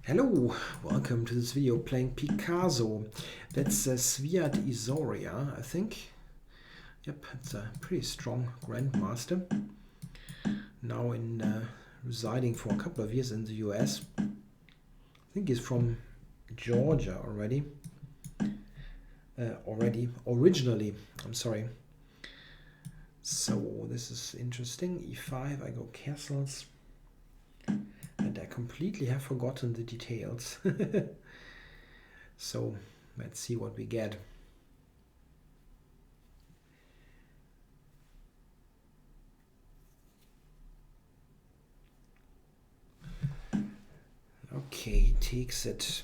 Hello, welcome to this video playing Pikaso. That's Zviad Izoria, I think. Yep, it's a pretty strong grandmaster. Now residing for a couple of years in the US. I think he's from Georgia already. Originally, I'm sorry. So this is interesting. E5, I go castles. And I completely have forgotten the details. So let's see what we get. Okay, he takes it.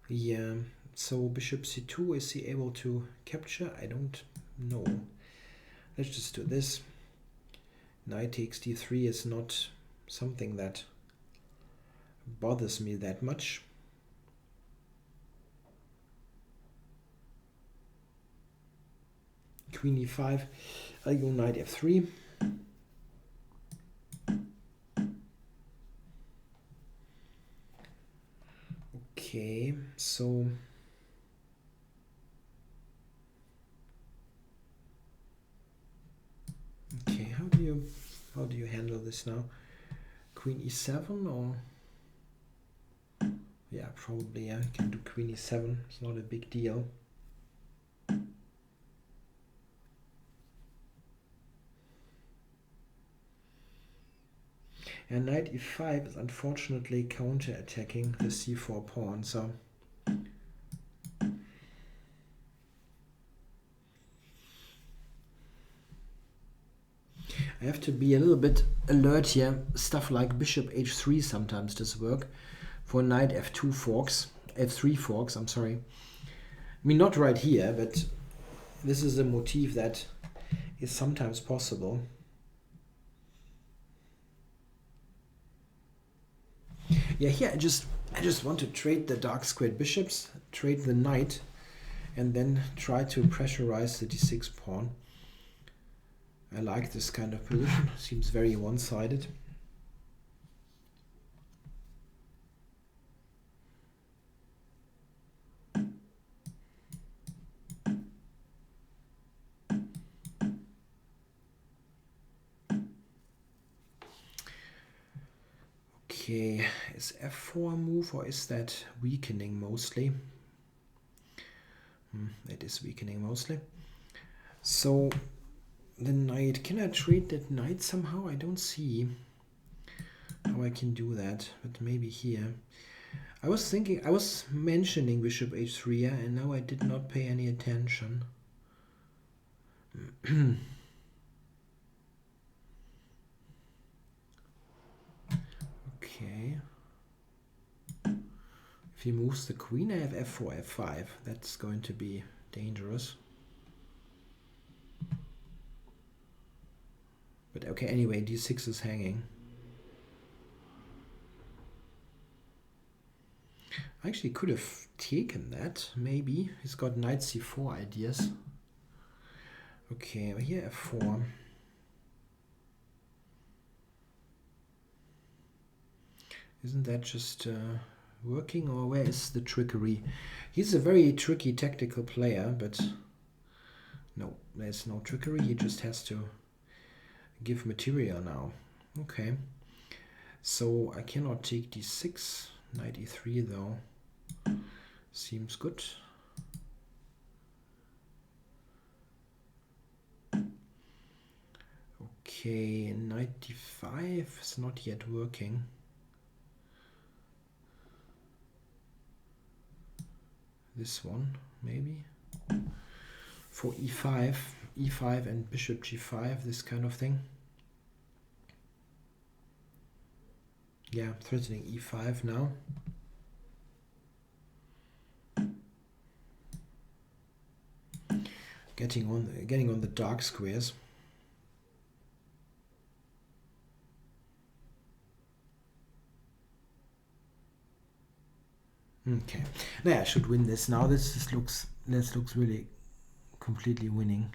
Yeah, so bishop c2, is he able to capture? I don't know. Let's just do this. Knight takes d3 is not something that bothers me that much. Queen e5, I go knight f3. Okay, so okay, how do you handle this now? Queen e7 or yeah, probably I can do queen e7. It's not a big deal. And knight e5 is unfortunately counter-attacking the c4 pawn, so I have to be a little bit alert here. Stuff like bishop h3 sometimes does work for knight f2 forks, f3 forks, I'm sorry. I mean, not right here, but this is a motif that is sometimes possible. Yeah, here I just want to trade the dark squared bishops, trade the knight, and then try to pressurize the d6 pawn. I like this kind of position. Seems very one-sided. Okay, is f4 a move or is that weakening mostly? It is weakening mostly. So the knight, can I trade that knight somehow? I don't see how I can do that, but maybe here. I was mentioning bishop h3, and now I did not pay any attention. Okay. If he moves the queen, I have f4, f5. That's going to be dangerous. But okay, anyway, d6 is hanging. I actually could have taken that, maybe. He's got knight c4 ideas. Okay, here f4. Isn't that just working, or where is the trickery? He's a very tricky tactical player, but no, there's no trickery. He just has to give material now. Okay, so I cannot take d6. Knight e3 though seems good. Okay, knight d5 is not yet working. This one maybe for e5 and bishop g5, this kind of thing. Yeah, threatening e5 now. Getting on the dark squares. Okay, now I should win this now. This looks really completely winning.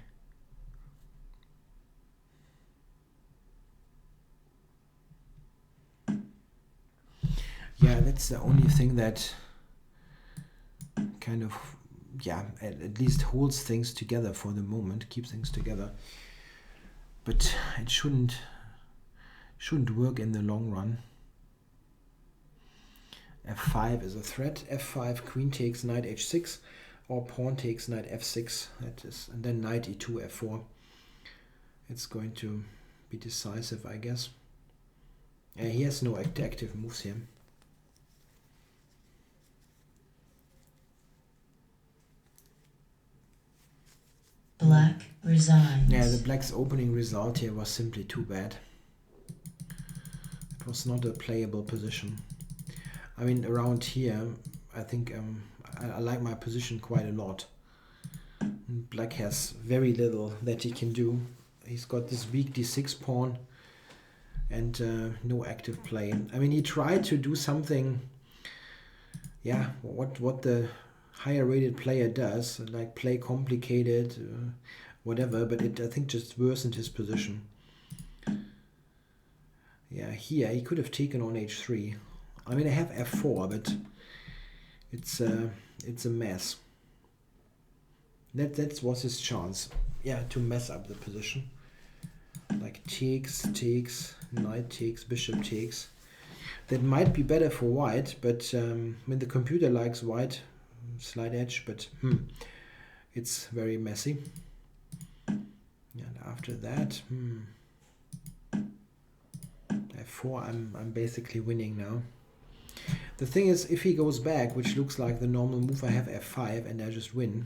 Yeah, that's the only thing that kind of, yeah, at least holds things together for the moment, keeps things together. But it shouldn't work in the long run. f5 is a threat. f5, queen takes knight h6, or pawn takes knight f6. That is, and then knight e2, f4. It's going to be decisive, I guess. He has no active moves here. Black resigns. Yeah, the black's opening result here was simply too bad. It was not a playable position. I mean, around here, I think I like my position quite a lot. Black has very little that he can do. He's got this weak d6 pawn and no active play. I mean, he tried to do something, yeah, what the higher rated player does, like play complicated, whatever, but it, I think, just worsened his position. Yeah, here he could have taken on h3. I mean, I have f4, but it's a mess. That was his chance, yeah, to mess up the position. Like takes, knight takes, bishop takes. That might be better for white, but when the computer likes white, slight edge, but it's very messy. And after that, f4, I'm basically winning now. The thing is, if he goes back, which looks like the normal move, I have f5 and I just win.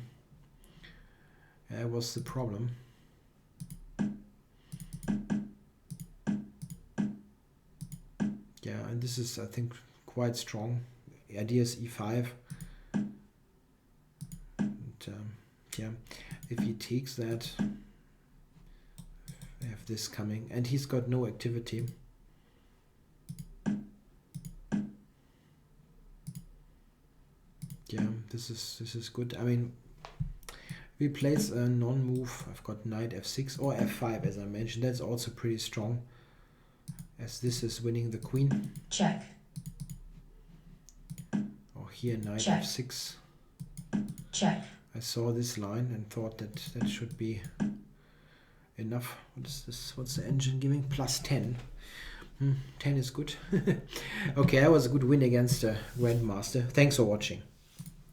That was the problem. Yeah, and this is, I think, quite strong. The idea is e5. And, yeah, if he takes that, I have this coming, and he's got no activity. Yeah, this is good. I mean, if he plays a non-move, I've got knight f6 or f5, as I mentioned. That's also pretty strong, as this is winning the queen. Check. Or here knight Check. f6. Check. I saw this line and thought that that should be enough. What is this? What's the engine giving? Plus 10. 10 is good. Okay, that was a good win against a Grandmaster. Thanks for watching.